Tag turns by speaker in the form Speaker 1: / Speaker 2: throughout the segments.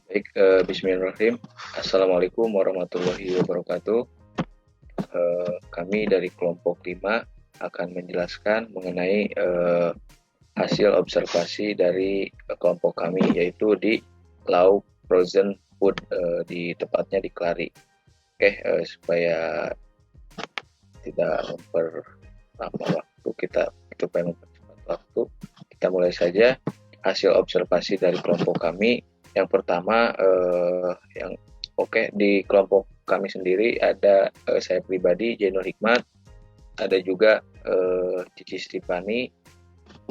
Speaker 1: Baik, bismillahirrahmanirrahim. Assalamualaikum warahmatullahi wabarakatuh. Kami dari kelompok 5 akan menjelaskan mengenai hasil observasi dari kelompok kami, yaitu di Lauk Frozen Food, di tepatnya di Kelari. Oke, supaya tidak memperlama waktu kita, supaya mempercepat waktu, kita mulai saja hasil observasi dari kelompok kami. Yang pertama, di kelompok kami sendiri ada saya pribadi Jainul Hikmat, ada juga Cici Stipani,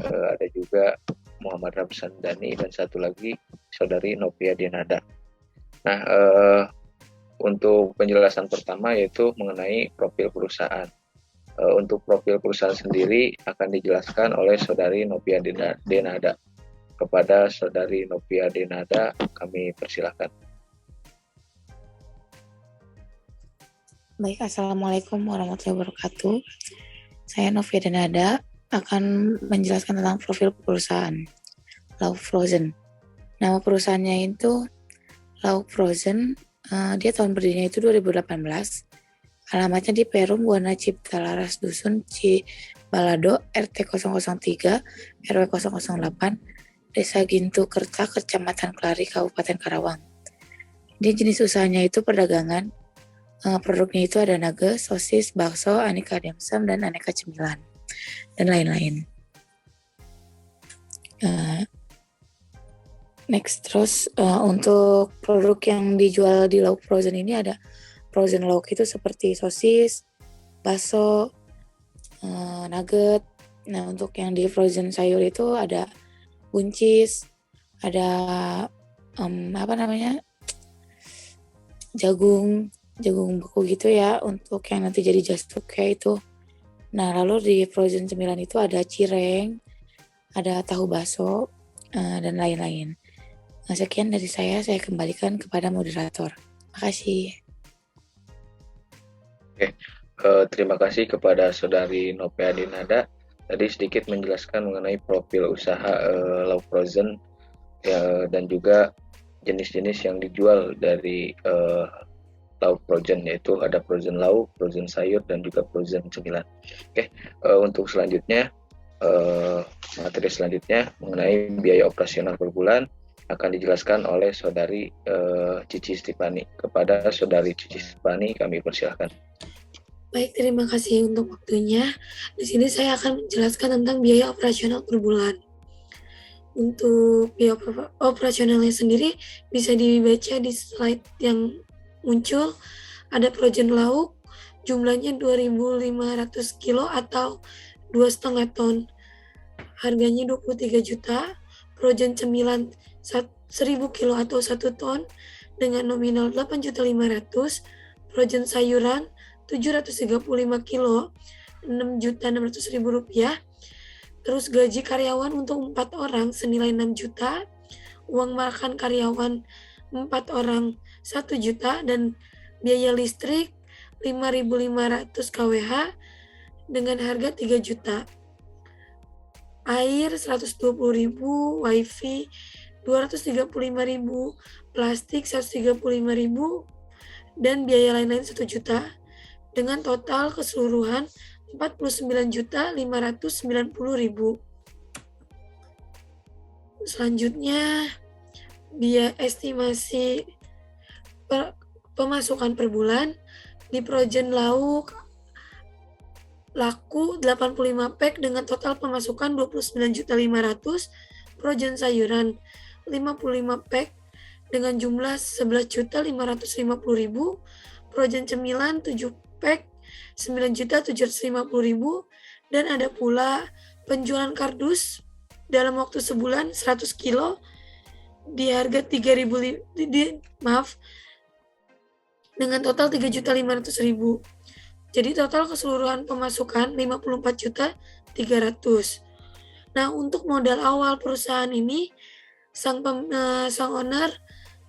Speaker 1: ada juga Muhammad Ramsandani, dan satu lagi saudari Novia Denada. Nah, untuk penjelasan pertama yaitu mengenai profil perusahaan. Untuk profil perusahaan sendiri akan dijelaskan oleh saudari Novia Denada. Kepada saudari Novia Denada, kami persilahkan.
Speaker 2: Baik, Assalamualaikum warahmatullahi wabarakatuh. Saya Novia Denada akan menjelaskan tentang profil perusahaan Lauk Frozen. Nama perusahaannya itu Lauk Frozen. Dia tahun berdirinya itu 2018. Alamatnya di Perum, Buana Cipta Laras, Dusun Cibalado, RT 003, RW 008, Desa Gintu Kerta, Kecamatan Kelari, Kabupaten Karawang. Dia jenis usahanya itu perdagangan. Produknya itu ada nuggets, sosis, bakso, aneka dimsum, dan aneka cemilan, dan lain-lain. Terus untuk produk yang dijual di Lauk Frozen ini ada frozen lauk itu seperti sosis, bakso, nugget. Nah, untuk yang di frozen sayur itu ada buncis, ada jagung beku gitu ya, untuk yang nanti jadi just kayak itu. Nah, lalu di frozen cemilan itu ada cireng, ada tahu baso, dan lain-lain. Nah, sekian dari saya kembalikan kepada moderator. Makasih.
Speaker 1: Oke, terima kasih kepada saudari Novia Denada. Tadi sedikit menjelaskan mengenai profil usaha Lauk Frozen dan juga jenis-jenis yang dijual dari lauk frozen, yaitu ada frozen lauk, frozen sayur, dan juga frozen cemilan. Oke, untuk selanjutnya, materi selanjutnya mengenai biaya operasional per bulan akan dijelaskan oleh saudari Cici Stipani. Kepada saudari Cici Stipani kami persilahkan.
Speaker 3: Baik, terima kasih untuk waktunya. Di sini saya akan menjelaskan tentang biaya operasional per bulan. Untuk biaya operasionalnya sendiri bisa dibaca di slide yang muncul. Ada frozen lauk, jumlahnya 2.500 kilo atau 2,5 ton. Harganya 23 juta. Frozen cemilan 1.000 kilo atau 1 ton dengan nominal 8.500.000. Frozen sayuran 735 kilo, 6.600.000 rupiah. Terus gaji karyawan untuk 4 orang senilai 6 juta. Uang makan karyawan 4 orang 1 juta, dan biaya listrik 5.500 kWh dengan harga 3 juta. Air 120.000, wifi 235.000, plastik 135.000, dan biaya lain-lain 1 juta. Dengan total keseluruhan 49.590.000. Selanjutnya, biaya estimasi pemasukan per bulan. Di frozen lauk laku 85 pack dengan total pemasukan 29.500.000. Frozen sayuran 55 pack dengan jumlah 11.550.000. Frozen cemilan 7 pack 9.750.000. Dan ada pula penjualan kardus dalam waktu sebulan 100 kilo di harga 3.000 dengan total 3.500.000. Jadi total keseluruhan pemasukan 54.300.000. Nah, untuk modal awal perusahaan ini sang owner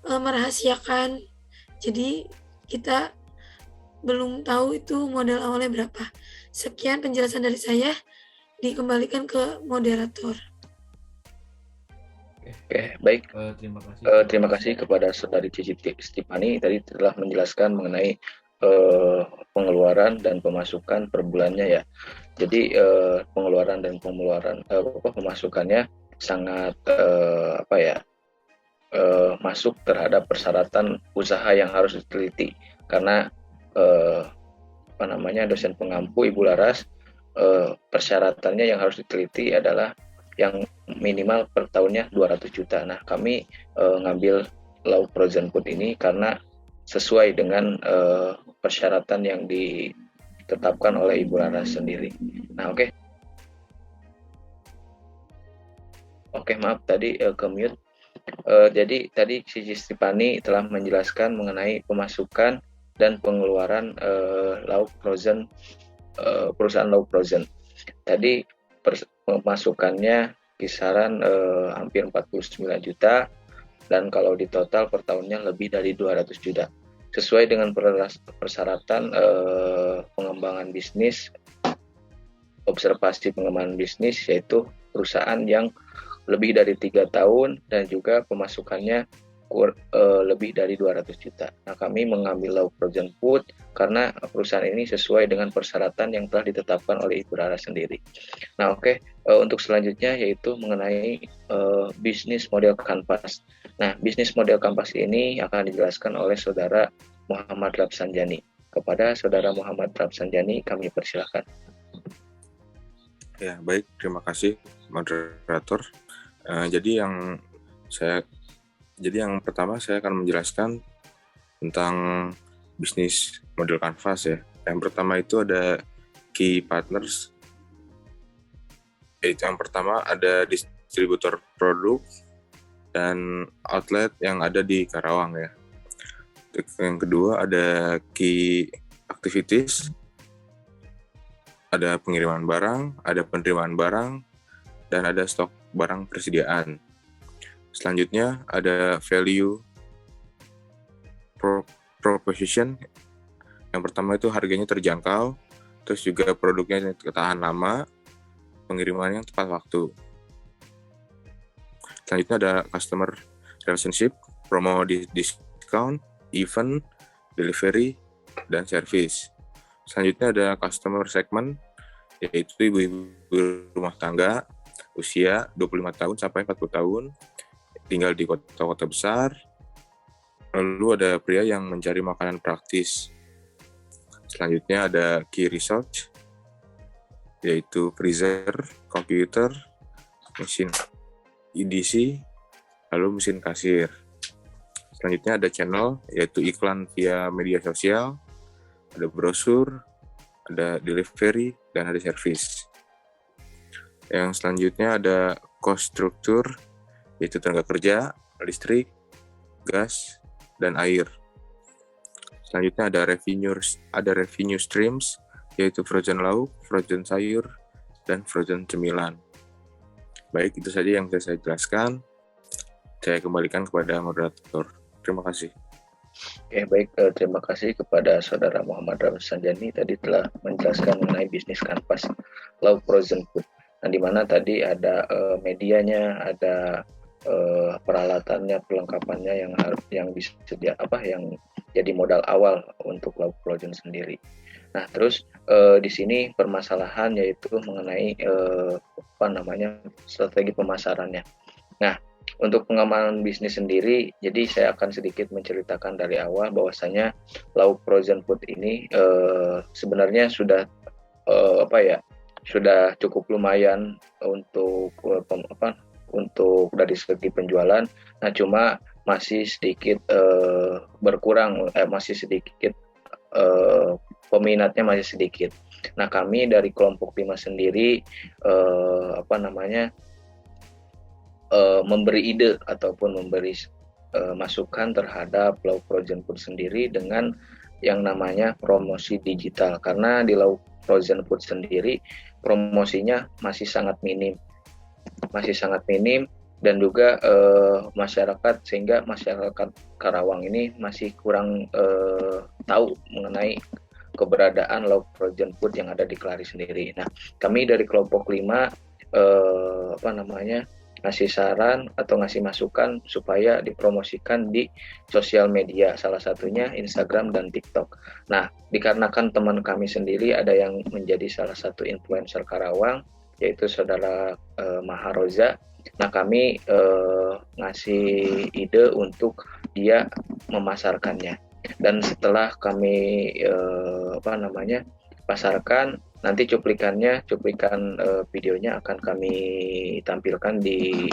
Speaker 3: merahasiakan. Jadi kita belum tahu itu modal awalnya berapa. Sekian penjelasan dari saya, dikembalikan ke moderator.
Speaker 1: Oke, baik. Terima
Speaker 4: Terima
Speaker 1: kasih kepada Saudari Cici Stipani tadi telah menjelaskan mengenai pengeluaran dan pemasukan per bulannya ya. Jadi pengeluaran dan pemasukannya sangat masuk terhadap persyaratan usaha yang harus diteliti karena dosen pengampu Ibu Laras persyaratannya yang harus diteliti adalah yang minimal per tahunnya 200 juta. Nah, kami ngambil Law Frozen Food ini karena sesuai dengan persyaratan yang ditetapkan oleh Ibu Laras sendiri. Nah, Oke, maaf tadi ke mute. Jadi tadi Cici Stipani telah menjelaskan mengenai pemasukan dan pengeluaran perusahaan Law Frozen. Tadi pemasukannya kisaran hampir 49 juta dan kalau di total per tahunnya lebih dari 200 juta. Sesuai dengan persyaratan pengembangan bisnis, observasi pengembangan bisnis, yaitu perusahaan yang lebih dari 3 tahun dan juga pemasukannya lebih dari 200 juta. Nah, kami mengambil Law Frozen Food karena perusahaan ini sesuai dengan persyaratan yang telah ditetapkan oleh Ibu Rara sendiri. Nah, untuk selanjutnya yaitu mengenai bisnis model kanvas. Nah, bisnis model kanvas ini akan dijelaskan oleh Saudara Muhammad Rapsanjani. Kepada Saudara Muhammad Rapsanjani, kami persilahkan.
Speaker 4: Ya, baik. Terima kasih, moderator. Jadi yang pertama saya akan menjelaskan tentang bisnis model kanvas ya. Yang pertama itu ada key partners. Yaitu yang pertama ada distributor produk dan outlet yang ada di Karawang ya. Yang kedua ada key activities, ada pengiriman barang, ada penerimaan barang, dan ada stok barang persediaan. Selanjutnya ada value proposition. Yang pertama itu harganya terjangkau, terus juga produknya tahan lama, pengirimannya tepat waktu. Selanjutnya ada customer relationship, promo discount, event, delivery, dan service. Selanjutnya ada customer segment, yaitu ibu-ibu rumah tangga, usia 25 tahun sampai 40 tahun, tinggal di kota-kota besar. Lalu ada pria yang mencari makanan praktis. Selanjutnya ada key research, yaitu freezer, komputer, mesin EDC, lalu mesin kasir. Selanjutnya ada channel, yaitu iklan via media sosial, ada brosur, ada delivery, dan ada service. Yang selanjutnya ada cost structure, yaitu tenaga kerja, listrik, gas, dan air. Selanjutnya ada revenue streams, yaitu frozen lauk, frozen sayur, dan frozen cemilan. Baik, itu saja yang saya jelaskan. Saya kembalikan kepada moderator. Terima kasih.
Speaker 1: Oke, baik. Terima kasih kepada Saudara Muhammad Ramsanjani tadi telah menjelaskan mengenai bisnis kanvas Law Frozen Food. Nah, di mana tadi ada medianya, ada peralatannya, perlengkapannya yang disedia yang jadi modal awal untuk Law Frozen sendiri. Nah, terus di sini permasalahan yaitu mengenai strategi pemasarannya. Nah, untuk pengembangan bisnis sendiri, jadi saya akan sedikit menceritakan dari awal bahwasanya Law Frozen Food ini sebenarnya sudah sudah cukup lumayan untuk untuk dari segi penjualan. Nah, cuma masih sedikit berkurang, masih sedikit peminatnya masih sedikit. Nah, kami dari kelompok 5 sendiri memberi ide ataupun memberi masukan terhadap Law Frozen Food sendiri dengan yang namanya promosi digital, karena di Law Frozen Food sendiri promosinya masih sangat minim dan juga masyarakat, sehingga masyarakat Karawang ini masih kurang tahu mengenai keberadaan Law Frozen Food yang ada di Kelari sendiri. Nah, kami dari kelompok 5 ngasih saran atau ngasih masukan supaya dipromosikan di sosial media, salah satunya Instagram dan TikTok. Nah, dikarenakan teman kami sendiri ada yang menjadi salah satu influencer Karawang, yaitu saudara Maharoza. Nah, kami ngasih ide untuk dia memasarkannya. Dan setelah kami pasarkan, nanti cuplikan videonya akan kami tampilkan di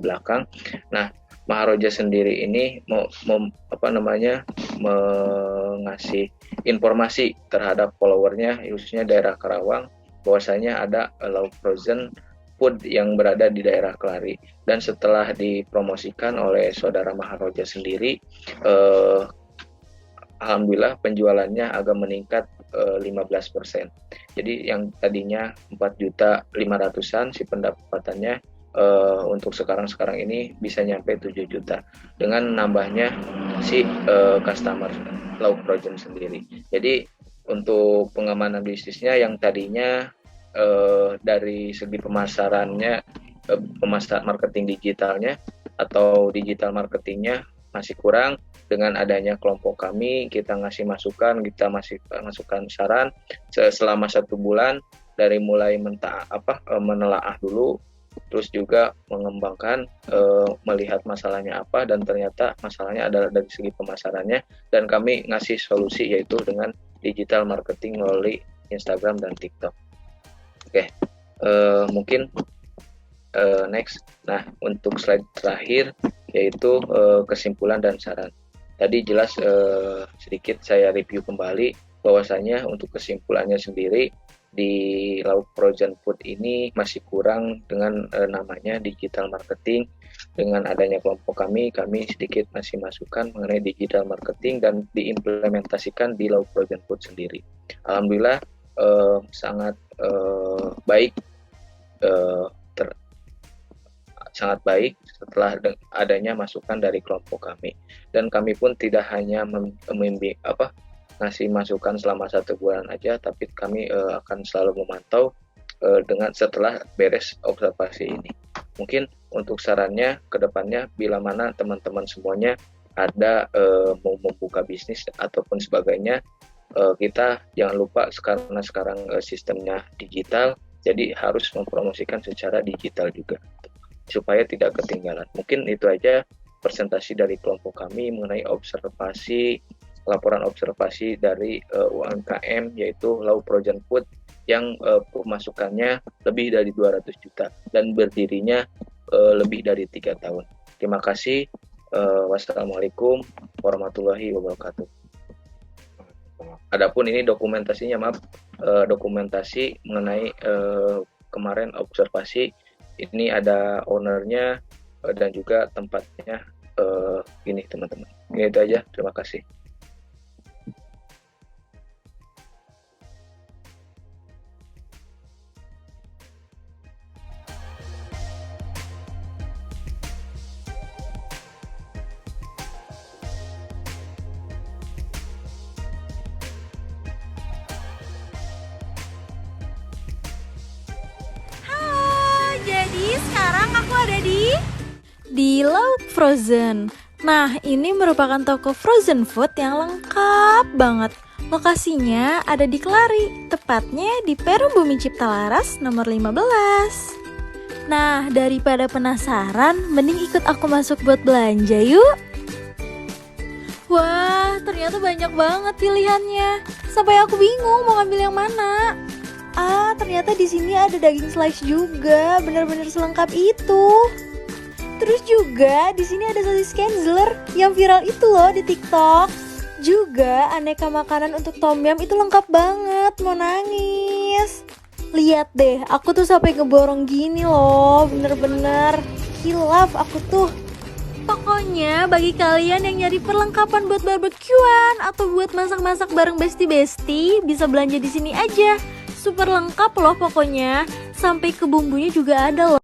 Speaker 1: belakang. Nah, Maharoja sendiri ini mengasih informasi terhadap followernya, khususnya daerah Karawang, bahwasanya ada lauk frozen food yang berada di daerah Kelari. Dan setelah dipromosikan oleh saudara Maharoja sendiri, alhamdulillah penjualannya agak meningkat 15%. Jadi yang tadinya 4.500.000 si pendapatannya, untuk sekarang ini bisa nyampe 7 juta dengan nambahnya si customer lauk frozen sendiri. Jadi untuk pengamanan bisnisnya yang tadinya dari segi pemasarannya, marketing digitalnya atau digital marketingnya masih kurang. Dengan adanya kelompok kami, kita ngasih masukan, kita masukkan saran selama 1 bulan, dari mulai menelaah dulu, terus juga mengembangkan, melihat masalahnya apa, dan ternyata masalahnya adalah dari segi pemasarannya, dan kami ngasih solusi yaitu dengan digital marketing melalui Instagram dan TikTok. Oke, mungkin next. Nah, untuk slide terakhir yaitu kesimpulan dan saran. Tadi jelas sedikit saya review kembali bahwasanya untuk kesimpulannya sendiri di lauk frozen food ini masih kurang dengan namanya digital marketing. Dengan adanya kelompok kami sedikit masih masukan mengenai digital marketing dan diimplementasikan di lauk frozen food sendiri. Alhamdulillah sangat baik, sangat baik setelah adanya masukan dari kelompok kami. Dan kami pun tidak hanya ngasih masukan selama 1 bulan aja, tapi kami akan selalu memantau dengan setelah beres observasi ini. Mungkin untuk sarannya ke depannya, bila mana teman-teman semuanya ada mau membuka bisnis ataupun sebagainya, kita jangan lupa karena sekarang sistemnya digital, jadi harus mempromosikan secara digital juga supaya tidak ketinggalan. Mungkin itu aja presentasi dari kelompok kami mengenai laporan observasi dari UMKM yaitu lauk frozen food yang pemasukannya lebih dari 200 juta dan berdirinya lebih dari 3 tahun. Terima kasih. Wassalamualaikum warahmatullahi wabarakatuh. Adapun ini dokumentasinya, dokumentasi mengenai kemarin observasi, ini ada ownernya dan juga tempatnya, gini teman-teman. Ini itu aja, terima kasih.
Speaker 5: Jadi sekarang aku ada di Lauk Frozen. Nah, ini merupakan toko frozen food yang lengkap banget. Lokasinya ada di Kelari, tepatnya di Perum Bumi Cipta Laras nomor 15. Nah, daripada penasaran, mending ikut aku masuk buat belanja yuk. Wah, ternyata banyak banget pilihannya. Sampai aku bingung mau ngambil yang mana. Ternyata di sini ada daging slice juga, benar-benar selengkap itu. Terus juga di sini ada sosis Kenzler yang viral itu loh di TikTok. Juga aneka makanan untuk tom yum itu lengkap banget, mau nangis. Lihat deh, aku tuh sampai ngeborong gini loh, bener-bener hilaf aku tuh. Pokoknya bagi kalian yang nyari perlengkapan buat barbekyuan atau buat masak-masak bareng besti-besti, bisa belanja di sini aja. Super lengkap loh pokoknya, sampai ke bumbunya juga ada loh.